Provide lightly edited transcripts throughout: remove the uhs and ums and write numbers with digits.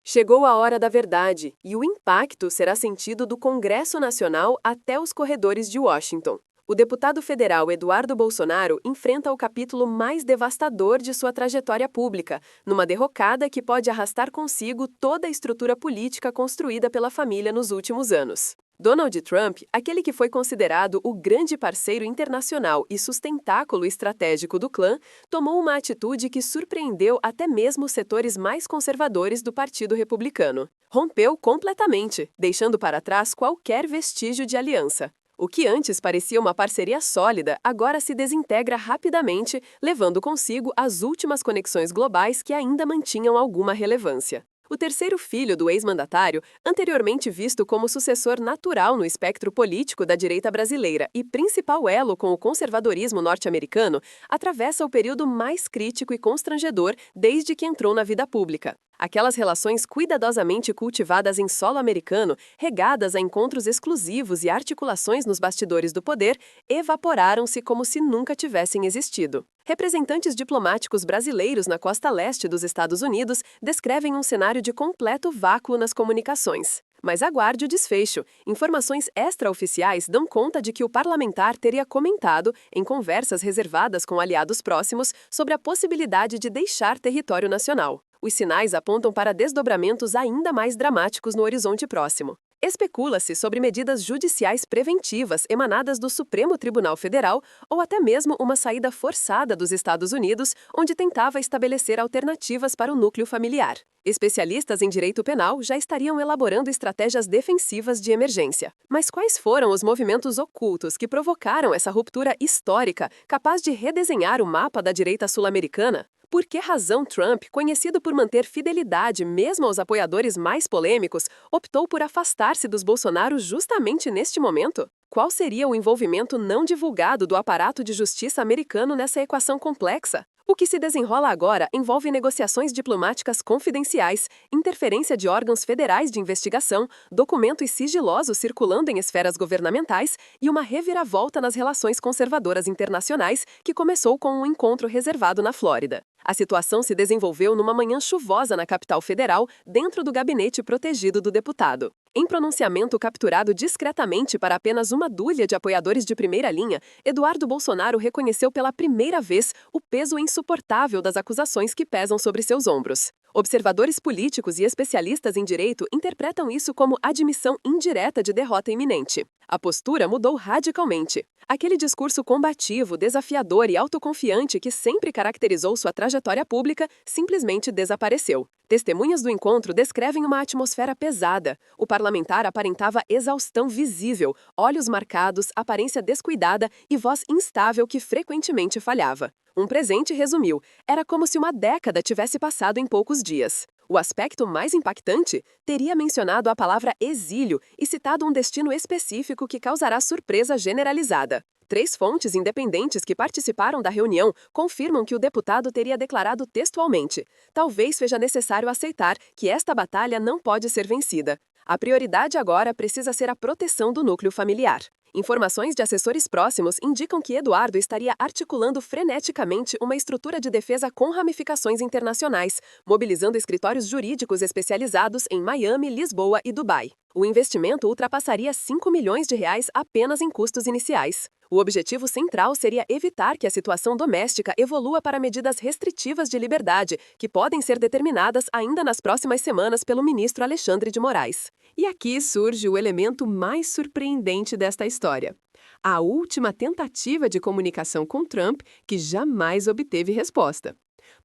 Chegou a hora da verdade, e o impacto será sentido do Congresso Nacional até os corredores de Washington. O deputado federal Eduardo Bolsonaro enfrenta o capítulo mais devastador de sua trajetória pública, numa derrocada que pode arrastar consigo toda a estrutura política construída pela família nos últimos anos. Donald Trump, aquele que foi considerado o grande parceiro internacional e sustentáculo estratégico do clã, tomou uma atitude que surpreendeu até mesmo os setores mais conservadores do Partido Republicano. Rompeu completamente, deixando para trás qualquer vestígio de aliança. O que antes parecia uma parceria sólida, agora se desintegra rapidamente, levando consigo as últimas conexões globais que ainda mantinham alguma relevância. O terceiro filho do ex-mandatário, anteriormente visto como sucessor natural no espectro político da direita brasileira e principal elo com o conservadorismo norte-americano, atravessa o período mais crítico e constrangedor desde que entrou na vida pública. Aquelas relações cuidadosamente cultivadas em solo americano, regadas a encontros exclusivos e articulações nos bastidores do poder, evaporaram-se como se nunca tivessem existido. Representantes diplomáticos brasileiros na costa leste dos Estados Unidos descrevem um cenário de completo vácuo nas comunicações. Mas aguarde o desfecho. Informações extraoficiais dão conta de que o parlamentar teria comentado, em conversas reservadas com aliados próximos, sobre a possibilidade de deixar território nacional. Os sinais apontam para desdobramentos ainda mais dramáticos no horizonte próximo. Especula-se sobre medidas judiciais preventivas emanadas do Supremo Tribunal Federal ou até mesmo uma saída forçada dos Estados Unidos, onde tentava estabelecer alternativas para o núcleo familiar. Especialistas em direito penal já estariam elaborando estratégias defensivas de emergência. Mas quais foram os movimentos ocultos que provocaram essa ruptura histórica, capaz de redesenhar o mapa da direita sul-americana? Por que razão Trump, conhecido por manter fidelidade mesmo aos apoiadores mais polêmicos, optou por afastar-se dos Bolsonaro justamente neste momento? Qual seria o envolvimento não divulgado do aparato de justiça americano nessa equação complexa? O que se desenrola agora envolve negociações diplomáticas confidenciais, interferência de órgãos federais de investigação, documentos sigilosos circulando em esferas governamentais e uma reviravolta nas relações conservadoras internacionais que começou com um encontro reservado na Flórida. A situação se desenvolveu numa manhã chuvosa na capital federal, dentro do gabinete protegido do deputado. Em pronunciamento capturado discretamente para apenas uma dúzia de apoiadores de primeira linha, Eduardo Bolsonaro reconheceu pela primeira vez o peso insuportável das acusações que pesam sobre seus ombros. Observadores políticos e especialistas em direito interpretam isso como admissão indireta de derrota iminente. A postura mudou radicalmente. Aquele discurso combativo, desafiador e autoconfiante que sempre caracterizou sua trajetória pública simplesmente desapareceu. Testemunhas do encontro descrevem uma atmosfera pesada. O parlamentar aparentava exaustão visível, olhos marcados, aparência descuidada e voz instável que frequentemente falhava. Um presente resumiu: era como se uma década tivesse passado em poucos dias. O aspecto mais impactante teria mencionado a palavra exílio e citado um destino específico que causará surpresa generalizada. 3 fontes independentes que participaram da reunião confirmam que o deputado teria declarado textualmente: talvez seja necessário aceitar que esta batalha não pode ser vencida. A prioridade agora precisa ser a proteção do núcleo familiar. Informações de assessores próximos indicam que Eduardo estaria articulando freneticamente uma estrutura de defesa com ramificações internacionais, mobilizando escritórios jurídicos especializados em Miami, Lisboa e Dubai. O investimento ultrapassaria 5 milhões de reais apenas em custos iniciais. O objetivo central seria evitar que a situação doméstica evolua para medidas restritivas de liberdade, que podem ser determinadas ainda nas próximas semanas pelo ministro Alexandre de Moraes. E aqui surge o elemento mais surpreendente desta história: a última tentativa de comunicação com Trump, que jamais obteve resposta.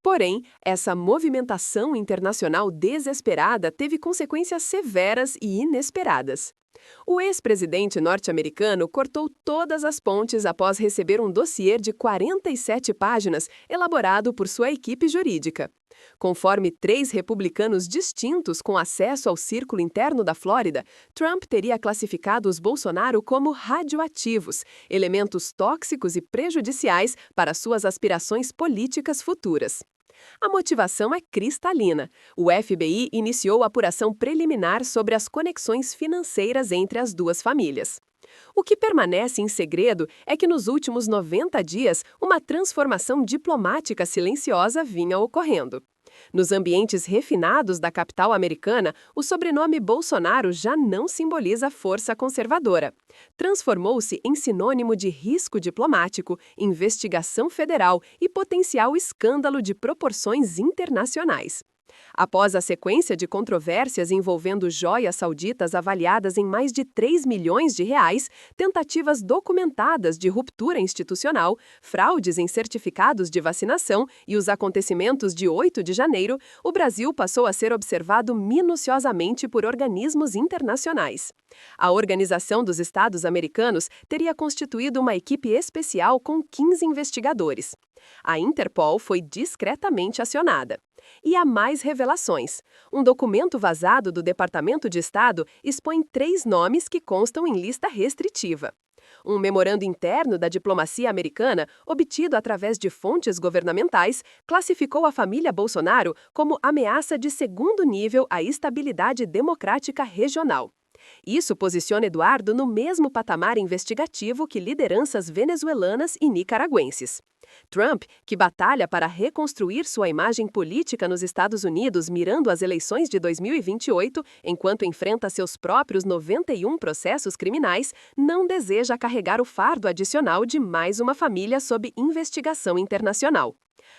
Porém, essa movimentação internacional desesperada teve consequências severas e inesperadas. O ex-presidente norte-americano cortou todas as pontes após receber um dossiê de 47 páginas elaborado por sua equipe jurídica. Conforme 3 republicanos distintos com acesso ao círculo interno da Flórida, Trump teria classificado os Bolsonaro como radioativos, elementos tóxicos e prejudiciais para suas aspirações políticas futuras. A motivação é cristalina. O FBI iniciou a apuração preliminar sobre as conexões financeiras entre as duas famílias. O que permanece em segredo é que nos últimos 90 dias, uma transformação diplomática silenciosa vinha ocorrendo. Nos ambientes refinados da capital americana, o sobrenome Bolsonaro já não simboliza força conservadora. Transformou-se em sinônimo de risco diplomático, investigação federal e potencial escândalo de proporções internacionais. Após a sequência de controvérsias envolvendo joias sauditas avaliadas em mais de 3 milhões de reais, tentativas documentadas de ruptura institucional, fraudes em certificados de vacinação e os acontecimentos de 8 de janeiro, o Brasil passou a ser observado minuciosamente por organismos internacionais. A Organização dos Estados Americanos teria constituído uma equipe especial com 15 investigadores. A Interpol foi discretamente acionada. E há mais revelações. Um documento vazado do Departamento de Estado expõe 3 nomes que constam em lista restritiva. Um memorando interno da diplomacia americana, obtido através de fontes governamentais, classificou a família Bolsonaro como ameaça de segundo nível à estabilidade democrática regional. Isso posiciona Eduardo no mesmo patamar investigativo que lideranças venezuelanas e nicaragüenses. Trump, que batalha para reconstruir sua imagem política nos Estados Unidos mirando as eleições de 2028, enquanto enfrenta seus próprios 91 processos criminais, não deseja carregar o fardo adicional de mais uma família sob investigação internacional.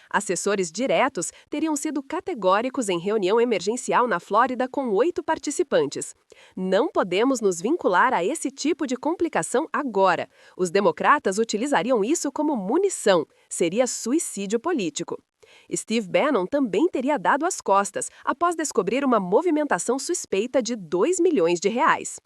Assessores diretos teriam sido categóricos em reunião emergencial na Flórida com 8 participantes. Não podemos nos vincular a esse tipo de complicação agora. Os democratas utilizariam isso como munição. Seria suicídio político. Steve Bannon também teria dado as costas após descobrir uma movimentação suspeita de 2 milhões de reais.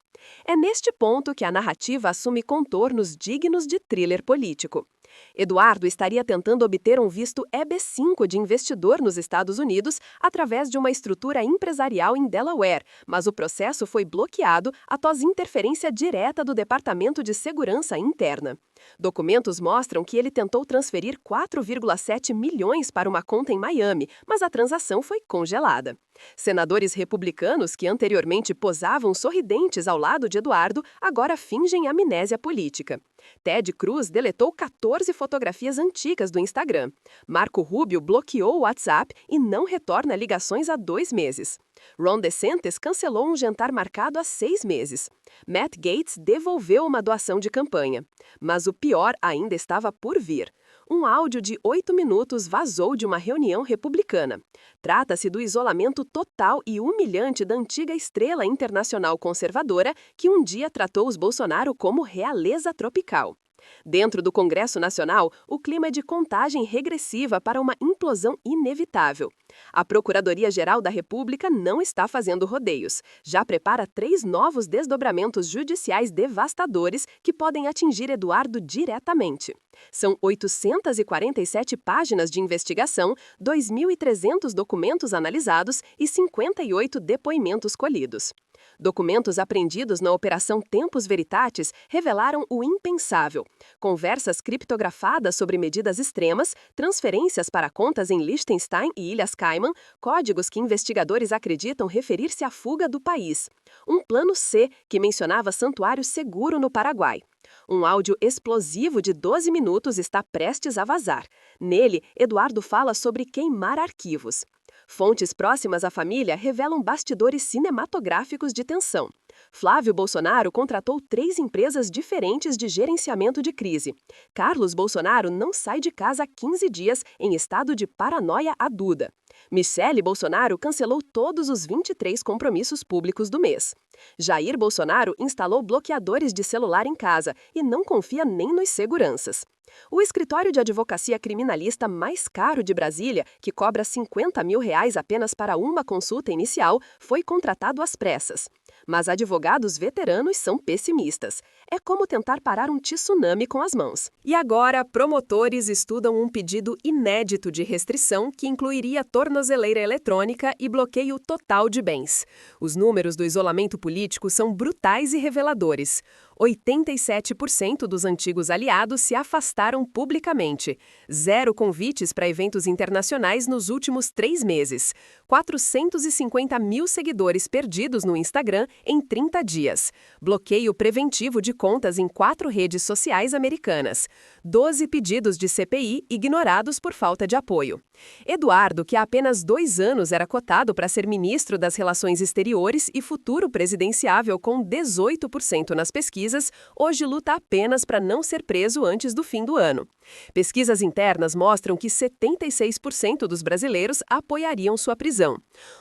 É neste ponto que a narrativa assume contornos dignos de thriller político. Eduardo estaria tentando obter um visto EB-5 de investidor nos Estados Unidos através de uma estrutura empresarial em Delaware, mas o processo foi bloqueado após interferência direta do Departamento de Segurança Interna. Documentos mostram que ele tentou transferir 4,7 milhões para uma conta em Miami, mas a transação foi congelada. Senadores republicanos que anteriormente posavam sorridentes ao lado de Eduardo agora fingem amnésia política. Ted Cruz deletou 14 fotografias antigas do Instagram. Marco Rubio bloqueou o WhatsApp e não retorna ligações há 2 meses. Ron DeSantis cancelou um jantar marcado há 6 meses. Matt Gaetz devolveu uma doação de campanha. Mas o pior ainda estava por vir. Um áudio de 8 minutos vazou de uma reunião republicana. Trata-se do isolamento total e humilhante da antiga estrela internacional conservadora que um dia tratou os Bolsonaro como realeza tropical. Dentro do Congresso Nacional, o clima é de contagem regressiva para uma implosão inevitável. A Procuradoria-Geral da República não está fazendo rodeios. Já prepara 3 novos desdobramentos judiciais devastadores que podem atingir Eduardo diretamente. São 847 páginas de investigação, 2.300 documentos analisados e 58 depoimentos colhidos. Documentos apreendidos na Operação Tempus Veritatis revelaram o impensável. Conversas criptografadas sobre medidas extremas, transferências para contas em Liechtenstein e Ilhas Cayman, códigos que investigadores acreditam referir-se à fuga do país. Um plano C que mencionava santuário seguro no Paraguai. Um áudio explosivo de 12 minutos está prestes a vazar. Nele, Eduardo fala sobre queimar arquivos. Fontes próximas à família revelam bastidores cinematográficos de tensão. Flávio Bolsonaro contratou 3 empresas diferentes de gerenciamento de crise. Carlos Bolsonaro não sai de casa há 15 dias em estado de paranoia aguda. Michele Bolsonaro cancelou todos os 23 compromissos públicos do mês. Jair Bolsonaro instalou bloqueadores de celular em casa e não confia nem nos seguranças. O escritório de advocacia criminalista mais caro de Brasília, que cobra R$50 mil apenas para uma consulta inicial, foi contratado às pressas. Mas advogados veteranos são pessimistas. É como tentar parar um tsunami com as mãos. E agora, promotores estudam um pedido inédito de restrição que incluiria tornozeleira eletrônica e bloqueio total de bens. Os números do isolamento político são brutais e reveladores. 87% dos antigos aliados se afastaram publicamente. 0 convites para eventos internacionais nos últimos 3 meses. 450 mil seguidores perdidos no Instagram em 30 dias. Bloqueio preventivo de contas em 4 redes sociais americanas. 12 pedidos de CPI ignorados por falta de apoio. Eduardo, que há apenas 2 anos era cotado para ser ministro das Relações Exteriores e futuro presidenciável com 18% nas pesquisas, hoje luta apenas para não ser preso antes do fim do ano. Pesquisas internas mostram que 76% dos brasileiros apoiariam sua prisão.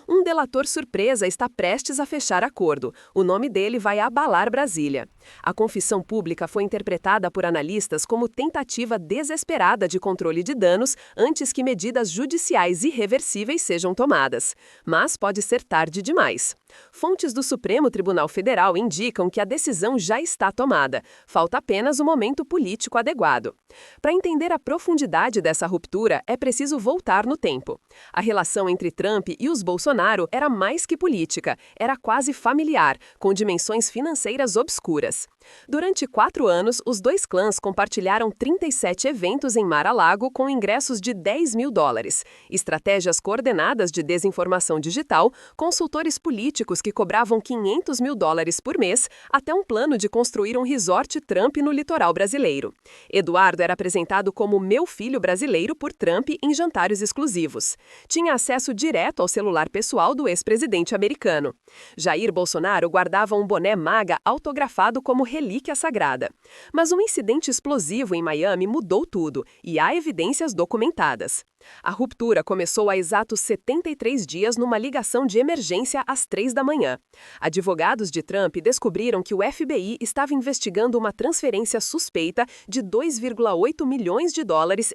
Um delator surpresa está prestes a fechar acordo. O nome dele vai abalar Brasília. A confissão pública foi interpretada por analistas como tentativa desesperada de controle de danos antes que medidas judiciais irreversíveis sejam tomadas. Mas pode ser tarde demais. Fontes do Supremo Tribunal Federal indicam que a decisão já está tomada. Falta apenas o momento político adequado. Para entender a profundidade dessa ruptura, é preciso voltar no tempo. A relação entre Trump e os Bolsonaro era mais que política, era quase familiar, com dimensões financeiras obscuras. Durante 4 anos, os dois clãs compartilharam 37 eventos em Mar-a-Lago com ingressos de $10 mil, estratégias coordenadas de desinformação digital, consultores políticos que cobravam $500 mil por mês, até um plano de construir um resort Trump no litoral brasileiro. Eduardo era apresentado como meu filho brasileiro por Trump em jantares exclusivos. Tinha acesso direto ao celular pessoal do ex-presidente americano. Jair Bolsonaro guardava um boné MAGA autografado como relíquia sagrada. Mas um incidente explosivo em Miami mudou tudo, e há evidências documentadas. A ruptura começou há exatos 73 dias numa ligação de emergência às 3 da manhã. Advogados de Trump descobriram que o FBI estava investigando uma transferência suspeita de $2,8 milhões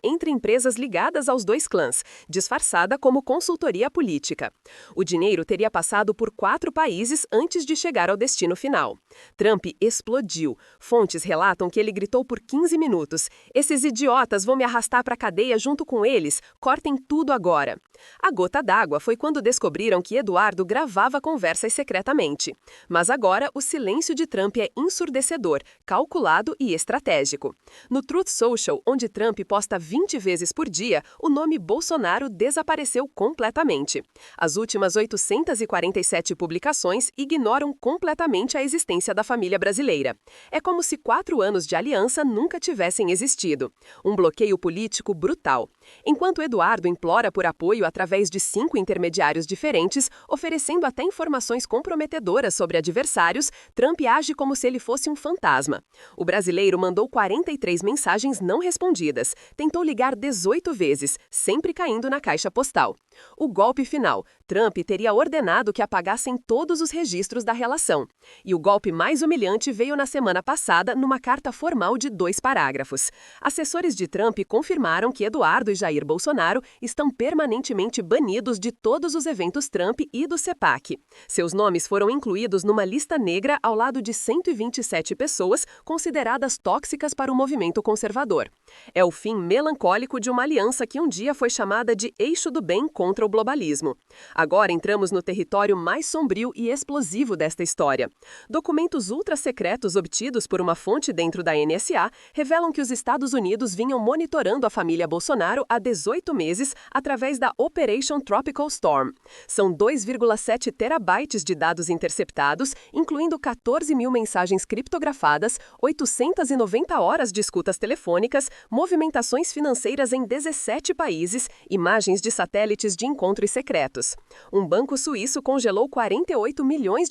entre empresas ligadas aos dois clãs, disfarçada como consultoria política. O dinheiro teria passado por 4 países antes de chegar ao destino final. Trump explodiu. Fontes relatam que ele gritou por 15 minutos: "Esses idiotas vão me arrastar para a cadeia junto com eles. Cortem tudo agora." A gota d'água foi quando descobriram que Eduardo gravava conversas secretamente. Mas agora o silêncio de Trump é ensurdecedor, calculado e estratégico. No Truth Social, onde Trump posta 20 vezes por dia, o nome Bolsonaro desapareceu completamente. As últimas 847 publicações ignoram completamente a existência da família brasileira. É como se 4 anos de aliança nunca tivessem existido. Um bloqueio político brutal. Enquanto Eduardo implora por apoio através de 5 intermediários diferentes, oferecendo até informações comprometedoras sobre adversários, Trump age como se ele fosse um fantasma. O brasileiro mandou 43 mensagens não respondidas, tentou ligar 18 vezes, sempre caindo na caixa postal. O golpe final: Trump teria ordenado que apagassem todos os registros da relação. E o golpe mais humilhante veio na semana passada numa carta formal de 2 parágrafos. Assessores de Trump confirmaram que Eduardo e Jair Bolsonaro estão permanentemente banidos de todos os eventos Trump e do CEPAC. Seus nomes foram incluídos numa lista negra ao lado de 127 pessoas consideradas tóxicas para o movimento conservador. É o fim melancólico de uma aliança que um dia foi chamada de eixo do bem contra o globalismo. Agora entramos no território mais sombrio e explosivo desta história. Documentos ultra-secretos obtidos por uma fonte dentro da NSA revelam que os Estados Unidos vinham monitorando a família Bolsonaro há 18 meses através da Operation Tropical Storm. São 2,7 terabytes de dados interceptados, incluindo 14 mil mensagens criptografadas, 890 horas de escutas telefônicas, movimentações financeiras em 17 países, imagens de satélites de encontros secretos. Um banco suíço congelou $48 milhões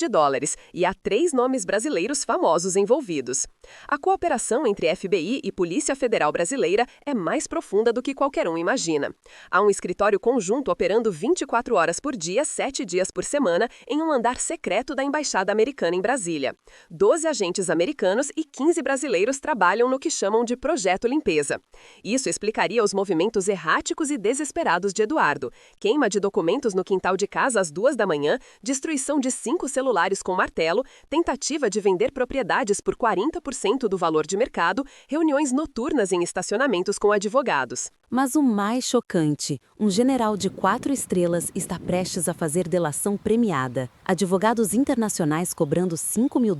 e há 3 nomes brasileiros famosos envolvidos. A cooperação entre FBI e Polícia Federal Brasileira é mais profunda do que qualquer um imagina. Há um escritório conjunto operando 24 horas por dia, 7 dias por semana, em um andar secreto da Embaixada Americana em Brasília. 12 agentes americanos e 15 brasileiros trabalham no que chamam de Projeto Limpeza. Isso explicaria os movimentos erráticos e desesperados de Eduardo: queima de documentos no quintal de casa às 2 da manhã, destruição de 5 celulares com martelo, tentativa de vender propriedades por 40% do valor de mercado, reuniões noturnas em estacionamentos com advogados. Mas o mais chocante: um general de 4 estrelas está prestes a fazer delação premiada. Advogados internacionais cobrando $5 mil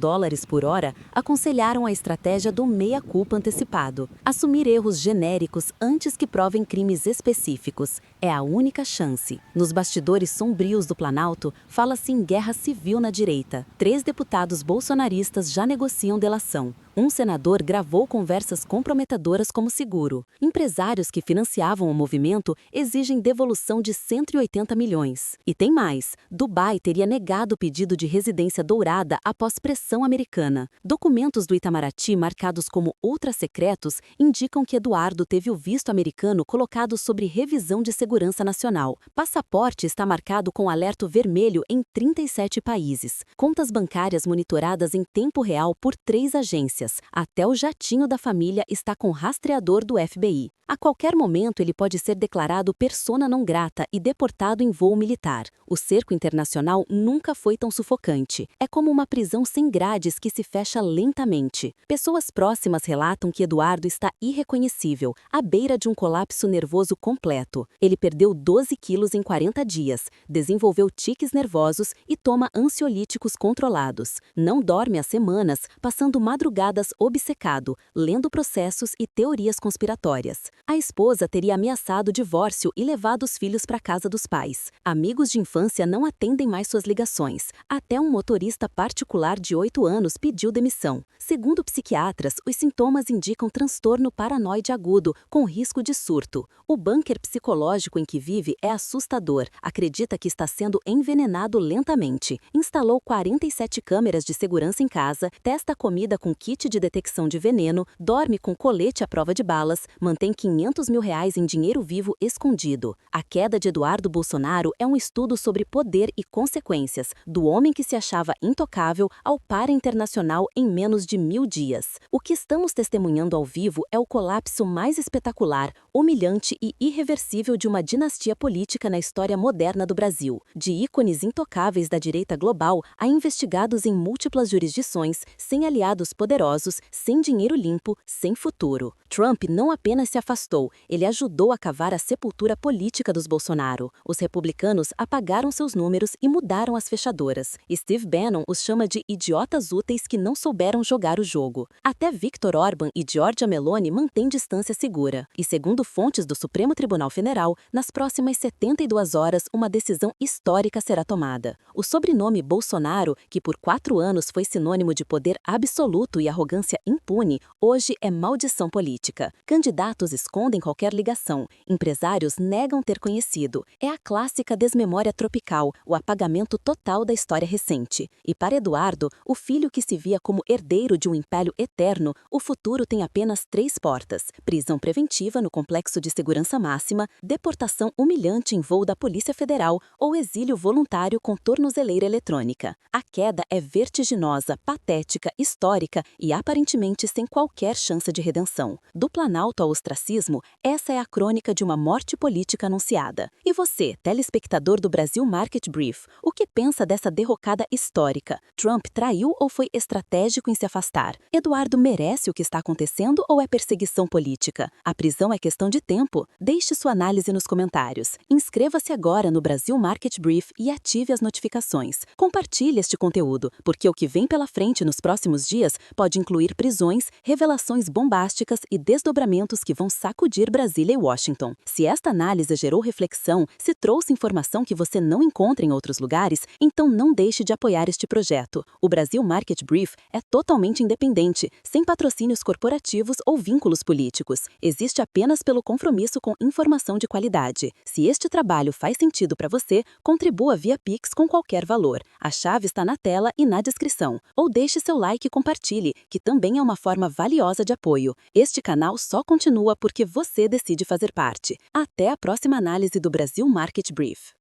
por hora aconselharam a estratégia do meia-culpa antecipado. Assumir erros genéricos antes que provem crimes específicos. É a única chance. Nos bastidores sombrios do Planalto, fala-se em guerra civil na direita. 3 deputados bolsonaristas já negociam delação. Um senador gravou conversas comprometedoras como seguro. Empresários que financiavam o movimento exigem devolução de 180 milhões. E tem mais. Dubai teria negado o pedido de residência dourada após pressão americana. Documentos do Itamaraty marcados como ultra-secretos indicam que Eduardo teve o visto americano colocado sobre revisão de segurança nacional. Passaporte está marcado com alerta vermelho em 37 países. Contas bancárias monitoradas em tempo real por 3 agências. Até o jatinho da família está com rastreador do FBI. A qualquer momento ele pode ser declarado persona não grata e deportado em voo militar. O cerco internacional nunca foi tão sufocante. É como uma prisão sem grades que se fecha lentamente. Pessoas próximas relatam que Eduardo está irreconhecível, à beira de um colapso nervoso completo. Ele perdeu 12 quilos em 40 dias, desenvolveu tiques nervosos e toma ansiolíticos controlados. Não dorme há semanas, passando madrugadas obcecado, lendo processos e teorias conspiratórias. A esposa teria ameaçado o divórcio e levado os filhos para a casa dos pais. Amigos de infância não atendem mais suas ligações. Até um motorista particular de 8 anos pediu demissão. Segundo psiquiatras, os sintomas indicam transtorno paranoide agudo, com risco de surto. O bunker psicológico em que vive é assustador. Acredita que está sendo envenenado lentamente. Instalou 47 câmeras de segurança em casa, testa a comida com kit de detecção de veneno, dorme com colete à prova de balas, mantém 500 mil reais em dinheiro vivo escondido. A queda de Eduardo Bolsonaro é um estudo sobre poder e consequências, do homem que se achava intocável ao par internacional em menos de 1000 dias. O que estamos testemunhando ao vivo é o colapso mais espetacular, humilhante e irreversível de uma dinastia política na história moderna do Brasil. De ícones intocáveis da direita global a investigados em múltiplas jurisdições, sem aliados poderosos, sem dinheiro limpo, sem futuro. Trump não apenas se afastou, ele ajudou a cavar a sepultura política dos Bolsonaro. Os republicanos apagaram seus números e mudaram as fechadoras. Steve Bannon os chama de idiotas úteis que não souberam jogar o jogo. Até Viktor Orbán e Giorgia Meloni mantêm distância segura. E segundo fontes do Supremo Tribunal Federal, nas próximas 72 horas uma decisão histórica será tomada. O sobrenome Bolsonaro, que por 4 anos foi sinônimo de poder absoluto e arrogância impune, hoje é maldição política. Candidatos escondem qualquer ligação, empresários negam ter conhecido. É a clássica desmemória tropical, o apagamento total da história recente. E para Eduardo, o filho que se via como herdeiro de um império eterno, o futuro tem apenas 3 portas: prisão preventiva no complexo de segurança máxima, deportação humilhante em voo da Polícia Federal ou exílio voluntário com tornozeleira eletrônica. A queda é vertiginosa, patética, histórica e aparentemente sem qualquer chance de redenção. Do Planalto ao ostracismo, essa é a crônica de uma morte política anunciada. E você, telespectador do Brasil Market Brief, o que pensa dessa derrocada histórica? Trump traiu ou foi estratégico em se afastar? Eduardo merece o que está acontecendo ou é perseguição política? A prisão é questão de tempo? Deixe sua análise nos comentários. Inscreva-se agora no Brasil Market Brief e ative as notificações. Compartilhe este conteúdo, porque o que vem pela frente nos próximos dias pode incluir prisões, revelações bombásticas e desdobramentos que vão sacudir Brasília e Washington. Se esta análise gerou reflexão, se trouxe informação que você não encontra em outros lugares, então não deixe de apoiar este projeto. O Brasil Market Brief é totalmente independente, sem patrocínios corporativos ou vínculos políticos. Existe apenas pelo compromisso com informação de qualidade. Se este trabalho faz sentido para você, contribua via Pix com qualquer valor. A chave está na tela e na descrição. Ou deixe seu like e compartilhe, que também é uma forma valiosa de apoio. Este canal só continua porque você decide fazer parte. Até a próxima análise do Brasil Market Brief.